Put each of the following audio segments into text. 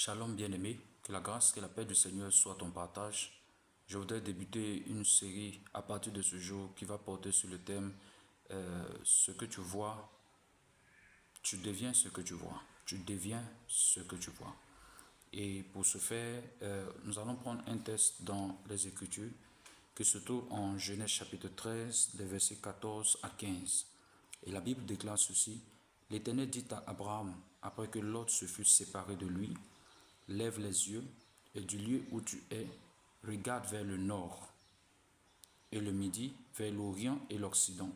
Shalom bien-aimé, que la grâce et la paix du Seigneur soient ton partage. Je voudrais débuter une série à partir de ce jour qui va porter sur le thème ce que tu vois, tu deviens ce que tu vois. Tu deviens ce que tu vois. Et pour ce faire, nous allons prendre un texte dans les Écritures qui se trouve en Genèse chapitre 13, les versets 14 à 15. Et la Bible déclare ceci: L'Éternel dit à Abraham, après que Lot se fut séparé de lui: Lève les yeux et du lieu où tu es, regarde vers le nord et le midi, vers l'Orient et l'Occident,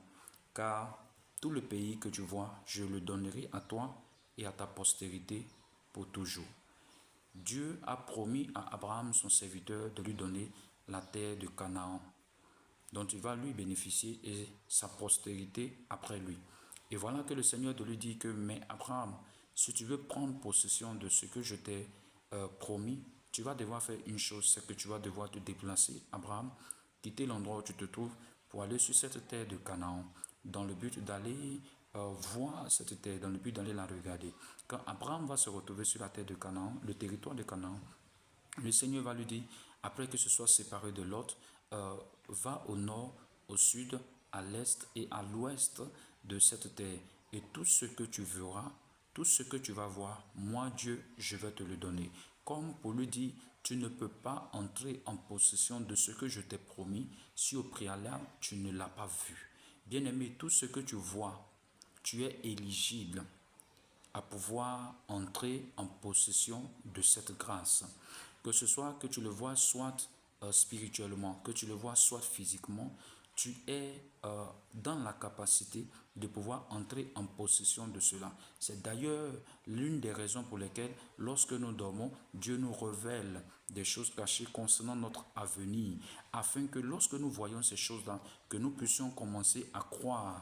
car tout le pays que tu vois, je le donnerai à toi et à ta postérité pour toujours. Dieu a promis à Abraham, son serviteur, de lui donner la terre de Canaan, dont il va lui bénéficier et sa postérité après lui. Et voilà que le Seigneur de lui dit que, mais Abraham, si tu veux prendre possession de ce que je t'ai promis, tu vas devoir faire une chose, c'est que tu vas devoir te déplacer, Abraham, quitter l'endroit où tu te trouves pour aller sur cette terre de Canaan, dans le but d'aller voir cette terre, dans le but d'aller la regarder. Quand Abraham va se retrouver sur la terre de Canaan, le territoire de Canaan, le Seigneur va lui dire, après que ce soit séparé de Lot, va au nord, au sud, à l'est et à l'ouest de cette terre. Et tout ce que tu verras, tout ce que tu vas voir, moi Dieu, je vais te le donner. Comme pour lui dire, tu ne peux pas entrer en possession de ce que je t'ai promis si au préalable tu ne l'as pas vu. Bien-aimé, tout ce que tu vois, tu es éligible à pouvoir entrer en possession de cette grâce. Que ce soit que tu le vois soit spirituellement, que tu le vois soit physiquement, tu es dans la capacité de pouvoir entrer en possession de cela. C'est d'ailleurs l'une des raisons pour lesquelles, lorsque nous dormons, Dieu nous révèle des choses cachées concernant notre avenir, afin que lorsque nous voyons ces choses-là, que nous puissions commencer à croire.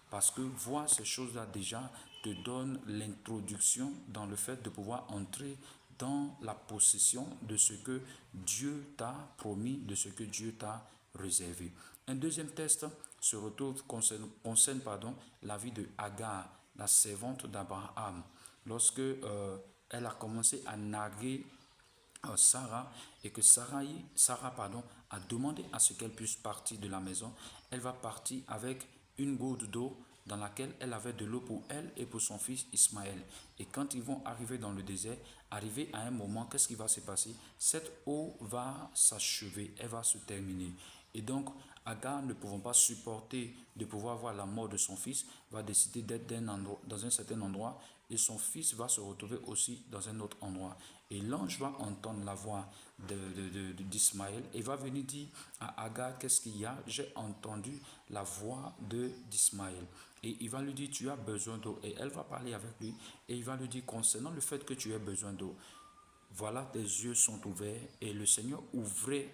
Parce que voir ces choses-là déjà te donne l'introduction dans le fait de pouvoir entrer dans la possession de ce que Dieu t'a promis, de ce que Dieu t'a réservé. Un deuxième texte se retrouve, concerne la vie de Agar, la servante d'Abraham. Lorsque elle a commencé à narguer Sarah et que Sarah a demandé à ce qu'elle puisse partir de la maison, elle va partir avec une gourde d'eau dans laquelle elle avait de l'eau pour elle et pour son fils Ismaël. Et quand ils vont arriver dans le désert, arriver à un moment, qu'est-ce qui va se passer? Cette eau va s'achever, elle va se terminer. Et donc, Agar, ne pouvant pas supporter de pouvoir voir la mort de son fils, va décider d'être dans un certain endroit et son fils va se retrouver aussi dans un autre endroit. Et l'ange va entendre la voix d'Ismaël et va venir dire à Agar, qu'est-ce qu'il y a? J'ai entendu la voix d'Ismaël. Et il va lui dire, tu as besoin d'eau. Et elle va parler avec lui et il va lui dire, concernant le fait que tu aies besoin d'eau, voilà, tes yeux sont ouverts et le Seigneur ouvrit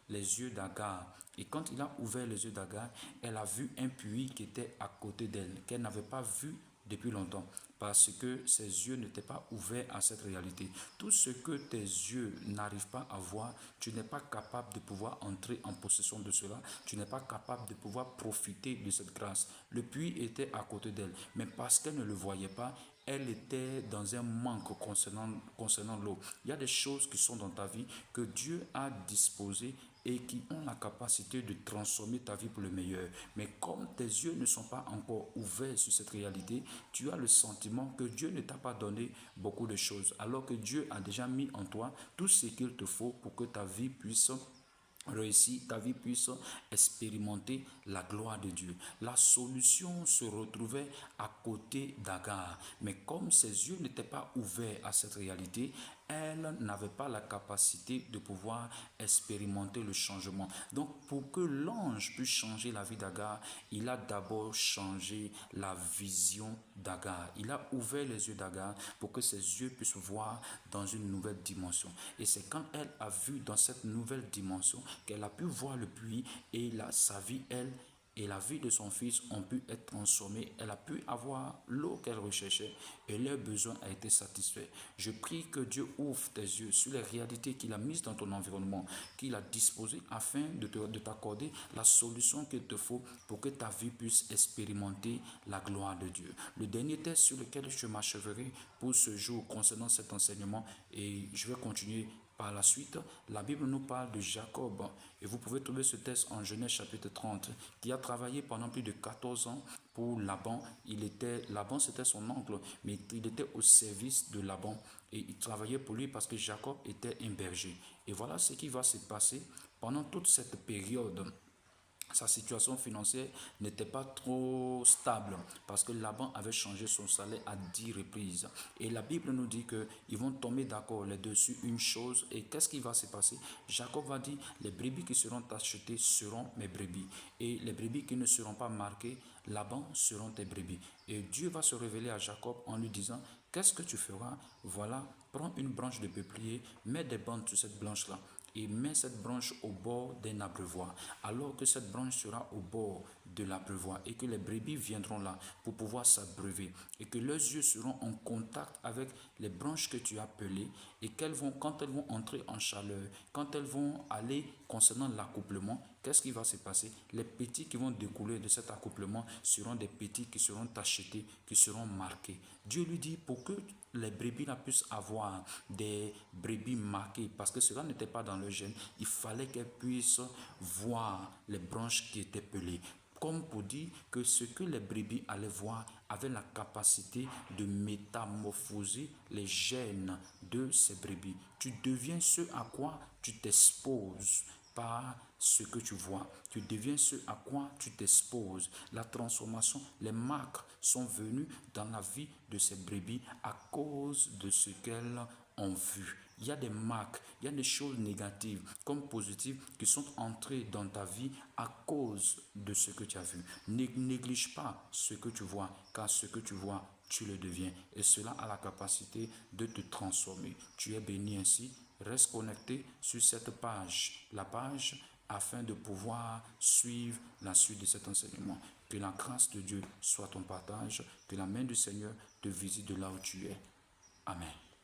les yeux d'Agar. Et quand il a ouvert les yeux d'Agar, elle a vu un puits qui était à côté d'elle, qu'elle n'avait pas vu depuis longtemps, parce que ses yeux n'étaient pas ouverts à cette réalité. Tout ce que tes yeux n'arrivent pas à voir, tu n'es pas capable de pouvoir entrer en possession de cela, tu n'es pas capable de pouvoir profiter de cette grâce. Le puits était à côté d'elle, mais parce qu'elle ne le voyait pas, elle était dans un manque concernant l'eau. Il y a des choses qui sont dans ta vie que Dieu a disposées et qui ont la capacité de transformer ta vie pour le meilleur. Mais comme tes yeux ne sont pas encore ouverts sur cette réalité, tu as le sentiment que Dieu ne t'a pas donné beaucoup de choses, alors que Dieu a déjà mis en toi tout ce qu'il te faut pour que ta vie puisse réussir, ta vie puisse expérimenter la gloire de Dieu. La solution se retrouvait à côté d'Agar. Mais comme ses yeux n'étaient pas ouverts à cette réalité, elle n'avait pas la capacité de pouvoir expérimenter le changement. Donc, pour que l'ange puisse changer la vie d'Agar, il a d'abord changé la vision d'Agar. Il a ouvert les yeux d'Agar pour que ses yeux puissent voir dans une nouvelle dimension. Et c'est quand elle a vu dans cette nouvelle dimension qu'elle a pu voir le puits et sa vie, elle, et la vie de son fils ont pu être transformée. Elle a pu avoir l'eau qu'elle recherchait et leur besoin a été satisfait. Je prie que Dieu ouvre tes yeux sur les réalités qu'il a mises dans ton environnement, qu'il a disposées afin de t'accorder la solution qu'il te faut pour que ta vie puisse expérimenter la gloire de Dieu. Le dernier texte sur lequel je m'achèverai pour ce jour concernant cet enseignement, et je vais continuer par la suite, la Bible nous parle de Jacob, et vous pouvez trouver ce texte en Genèse chapitre 30, qui a travaillé pendant plus de 14 ans pour Laban. Laban c'était son oncle, mais il était au service de Laban, et il travaillait pour lui parce que Jacob était un berger. Et voilà ce qui va se passer pendant toute cette période. Sa situation financière n'était pas trop stable parce que Laban avait changé son salaire à 10 reprises. Et la Bible nous dit qu'ils vont tomber d'accord les deux sur une chose. Et qu'est-ce qui va se passer? Jacob va dire, les brebis qui seront achetées seront mes brebis. Et les brebis qui ne seront pas marquées, Laban seront tes brebis. Et Dieu va se révéler à Jacob en lui disant, qu'est-ce que tu feras? Voilà, prends une branche de peuplier, mets des bandes sur cette branche-là et mets cette branche au bord d'un abreuvoir. Alors que cette branche sera au bord de l'abreuvoir et que les brebis viendront là pour pouvoir s'abreuver et que leurs yeux seront en contact avec les branches que tu as pelées et quand elles vont entrer en chaleur, quand elles vont aller concernant l'accouplement, qu'est-ce qui va se passer? Les petits qui vont découler de cet accouplement seront des petits qui seront achetés, qui seront marqués. Dieu lui dit pour que les brebis là puissent avoir des brebis marquées, parce que cela n'était pas dans le gène, il fallait qu'elles puissent voir les branches qui étaient pelées. Comme pour dire que ce que les brebis allaient voir avait la capacité de métamorphoser les gènes de ces brebis. Tu deviens ce à quoi tu t'exposes par ce que tu vois. Tu deviens ce à quoi tu t'exposes. La transformation, les marques sont venues dans la vie de ces brebis à cause de ce qu'elles ont vu. Il y a des marques, il y a des choses négatives comme positives qui sont entrées dans ta vie à cause de ce que tu as vu. Ne néglige pas ce que tu vois, car ce que tu vois, tu le deviens. Et cela a la capacité de te transformer. Tu es béni ainsi. Reste connecté sur cette page, la page, afin de pouvoir suivre la suite de cet enseignement. Que la grâce de Dieu soit ton partage, que la main du Seigneur te visite de là où tu es. Amen.